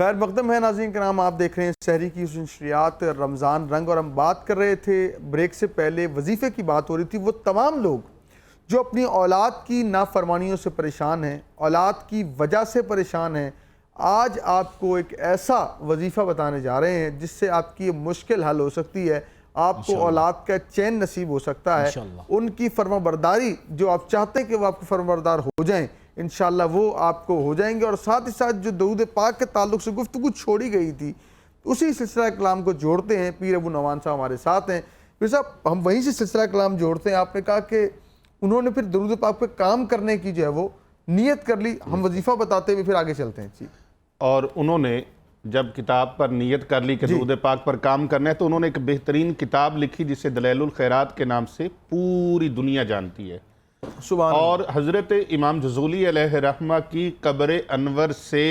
خیر مقدم ہے ناظرین کرام، آپ دیکھ رہے ہیں سحری کی نشریات رمضان رنگ، اور ہم بات کر رہے تھے بریک سے پہلے وظیفے کی بات ہو رہی تھی۔ وہ تمام لوگ جو اپنی اولاد کی نافرمانیوں سے پریشان ہیں، اولاد کی وجہ سے پریشان ہیں، آج آپ کو ایک ایسا وظیفہ بتانے جا رہے ہیں جس سے آپ کی مشکل حل ہو سکتی ہے، آپ کو اولاد کا چین نصیب ہو سکتا ہے، ان کی فرما برداری جو آپ چاہتے ہیں کہ وہ آپ کو فرما بردار ہو جائیں، انشاءاللہ وہ آپ کو ہو جائیں گے۔ اور ساتھ ہی ساتھ جو درود پاک کے تعلق سے گفتگو چھوڑی گئی تھی، اسی سلسلہ کلام کو جوڑتے ہیں۔ پیر ابو نعمان صاحب ہمارے ساتھ ہیں۔ پیر صاحب، ہم وہیں سے سلسلہ کلام جوڑتے ہیں۔ آپ نے کہا کہ انہوں نے پھر درود پاک پہ کام کرنے کی جو ہے وہ نیت کر لی۔ ہم وظیفہ بتاتے ہوئے پھر آگے چلتے ہیں۔ جی، اور انہوں نے جب کتاب پر نیت کر لی کہ درود پاک پر کام کرنا ہے، تو انہوں نے ایک بہترین کتاب لکھی جسے دلائل الخیرات کے نام سے پوری دنیا جانتی ہے۔ اور حضرت امام جزولی علیہ رحمہ کی قبر انور سے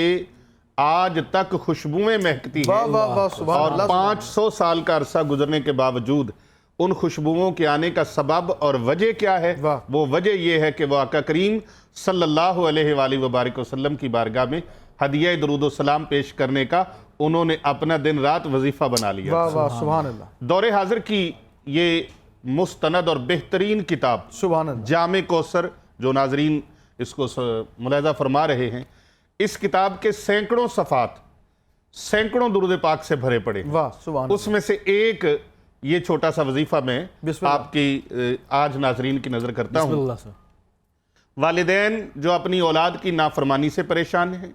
آج تک خوشبوئیں مہکتی ہیں، اور 500 سال کا عرصہ گزرنے کے باوجود ان خوشبوؤں کے آنے کا سبب اور وجہ کیا ہے؟ وہ وجہ یہ ہے کہ وہ آقا کریم صلی اللہ علیہ وآلہ وبارک وسلم کی بارگاہ میں ہدیہ درود و سلام پیش کرنے کا انہوں نے اپنا دن رات وظیفہ بنا لیا۔ سبحان اللہ۔ دور حاضر کی یہ مستند اور بہترین کتاب سبحان اللہ، جامع کوثر، جو ناظرین اس کو ملاحظہ فرما رہے ہیں، اس کتاب کے سینکڑوں صفحات سینکڑوں درود پاک سے بھرے پڑے ہیں۔ اس میں سے ایک یہ چھوٹا سا وظیفہ میں آپ کی آج ناظرین کی نظر کرتا ہوں۔ والدین جو اپنی اولاد کی نافرمانی سے پریشان ہیں،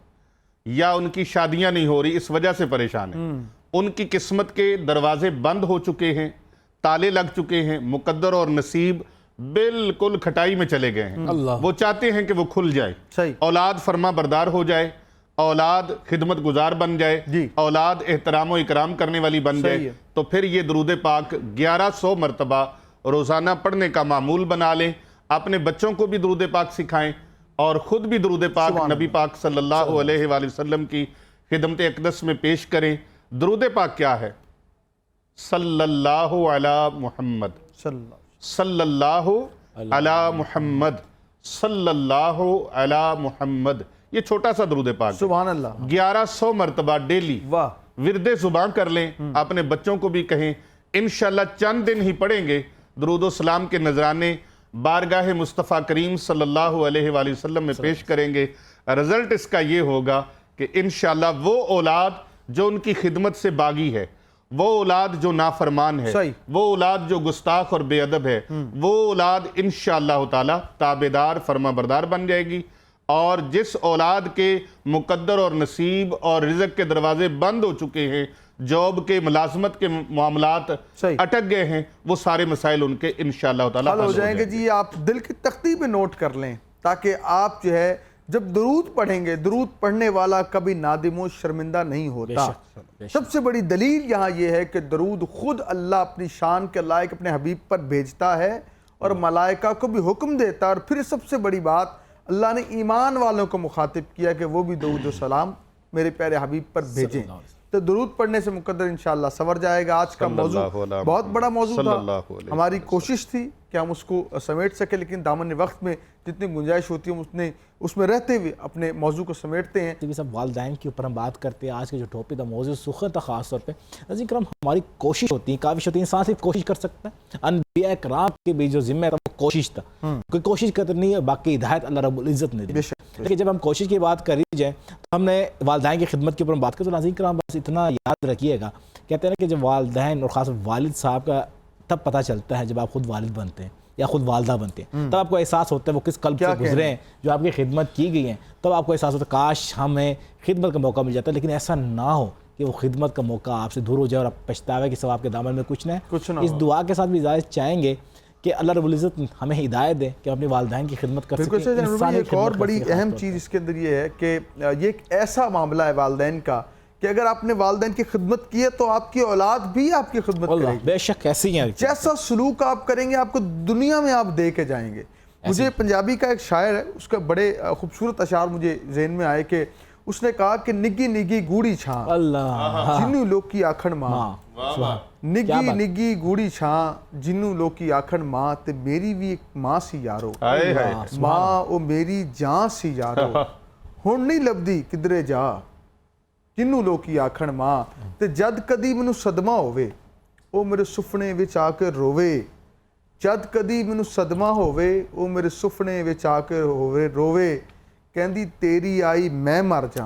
یا ان کی شادیاں نہیں ہو رہی اس وجہ سے پریشان ہیں، ان کی قسمت کے دروازے بند ہو چکے ہیں، تالے لگ چکے ہیں، مقدر اور نصیب بالکل کھٹائی میں چلے گئے ہیں، وہ چاہتے ہیں کہ وہ کھل جائے، اولاد فرما بردار ہو جائے، اولاد خدمت گزار بن جائے، اولاد احترام و اکرام کرنے والی بن جائے، تو پھر یہ درود پاک 1100 مرتبہ روزانہ پڑھنے کا معمول بنا لیں۔ اپنے بچوں کو بھی درود پاک سکھائیں، اور خود بھی درود پاک نبی پاک صلی اللہ علیہ وآلہ وسلم کی خدمت اقدس میں پیش کریں۔ درود پاک کیا ہے؟ صلی اللہ علی محمد، صلی اللہ علی محمد، صلی اللہ علی محمد، یہ چھوٹا سا درود پاک ہے۔ سبحان اللہ، 1100 مرتبہ ڈیلی ورد زبان کر لیں، اپنے بچوں کو بھی کہیں، انشاءاللہ چند دن ہی پڑھیں گے، درود و سلام کے نذرانے بارگاہ مصطفیٰ کریم صلی اللہ علیہ وآلہ وسلم میں پیش کریں گے۔ رزلٹ اس کا یہ ہوگا کہ انشاءاللہ وہ اولاد جو ان کی خدمت سے باغی ہے، وہ اولاد جو نافرمان ہے، وہ اولاد جو گستاخ اور بے ادب ہے، وہ اولاد انشاءاللہ تعالی تابعدار فرما بردار بن جائے گی، اور جس اولاد کے مقدر اور نصیب اور رزق کے دروازے بند ہو چکے ہیں، جاب کے ملازمت کے معاملات اٹک گئے ہیں، وہ سارے مسائل ان کے انشاءاللہ تعالی حل ہو جائیں گے۔ جی، آپ دل کی تختی پہ نوٹ کر لیں، تاکہ آپ جو ہے جب درود پڑھیں گے، درود پڑھنے والا کبھی نادم و شرمندہ نہیں ہوتا۔ سب سے بڑی دلیل یہاں یہ ہے کہ درود خود اللہ اپنی شان کے لائق اپنے حبیب پر بھیجتا ہے، اور ملائکہ کو بھی حکم دیتا ہے، اور پھر سب سے بڑی بات اللہ نے ایمان والوں کو مخاطب کیا کہ وہ بھی درود و سلام میرے پیارے حبیب پر بھیجیں۔ تو درود پڑھنے سے مقدر انشاءاللہ سنور جائے گا۔ آج کا موضوع بہت بڑا موضوع تھا، ہماری کوشش تھی کہ ہم اس کو سمیٹ سکیں، لیکن دامن وقت میں جتنی گنجائش ہوتی ہے اس میں رہتے ہوئے اپنے موضوع کو سمیٹتے ہیں۔ سب والدین کے اوپر ہم بات کرتے ہیں۔ آج کے جو ٹاپک تھا، موضوع سخن تھا خاص طور پہ۔ ناظرین کرام، ہماری کوشش ہوتی ہے، کاوش ہوتی ہے، انسان صرف کوشش کر سکتا ہے۔ انبیاء کرام کے بھی جو ذمہ تھا وہ کوشش تھا، کوئی کوشش کرنی ہے، باقی ہدایت اللہ رب العزت نے دی۔ لیکن جب ہم کوشش کی بات کری جائے تو ہم نے والدین کی خدمت کے اوپر بات کرتے، تو ناظرین کرام بس اتنا یاد رکھیے گا، کہتے ہیں کہ جب والدین اور خاص والد صاحب کا تب پتہ چلتا ہے جب آپ خود والد بنتے ہیں یا خود والدہ بنتے ہیں، تب آپ کو احساس ہوتا ہے وہ کس قلب سے گزرے ہیں، جو آپ کی خدمت کی گئی ہیں، تب آپ کو احساس ہوتا ہے کاش ہمیں خدمت کا موقع مل جاتا ہے۔ لیکن ایسا نہ ہو کہ وہ خدمت کا موقع آپ سے دور ہو جائے اور آپ پچھتاوے کہ سب آپ کے دامن میں کچھ نہ ہے۔ اس دعا کے ساتھ بھی اجازت چاہیں گے کہ اللہ رب العزت ہمیں ہدایت دے کہ اپنے والدین کی خدمت کر سکیں۔ ایک اور بڑی اہم چیز اس کے اندر یہ ہے کہ یہ ایک ایسا معاملہ ہے والدین کا کہ اگر آپ نے والدین کی خدمت کی ہے تو آپ کی اولاد بھی آپ کی خدمت کرے گی۔ بے شک ایسی ہیں، جیسا سلوک آپ کریں گے آپ کو دنیا میں آپ دے کے جائیں گے۔ مجھے پنجابی کا ایک شاعر ہے، اس کا بڑے خوبصورت اشعار مجھے ذہن میں آئے کہ اس نے کہا کہ نگی نگی گوڑی چھاں جنو لوکی آکھن ماں، نگی نگی گوڑی چھاں جنو لوکی آکھن ماں، تے میری بھی ایک ماں سی یارو، ماں او میری جان سی یارو، ہن نہیں لبدی کدرے جا، ਜਿਹਨੂੰ ਲੋਕੀ ਆਖਣ ਮਾਂ ਤੇ ਜਦ ਕਦੀ ਮੈਨੂੰ ਸਦਮਾ ਹੋਵੇ ਉਹ ਮੇਰੇ ਸੁਪਨੇ ਵਿੱਚ ਆ ਕੇ ਰੋਵੇ ਜਦ ਕਦੀ ਮੈਨੂੰ ਸਦਮਾ ਹੋਵੇ ਉਹ ਮੇਰੇ ਸੁਪਨੇ ਵਿੱਚ ਆ ਕੇ ਰੋਵੇ ਕਹਿੰਦੀ ਤੇਰੀ ਆਈ ਮੈਂ ਮਰ ਜਾ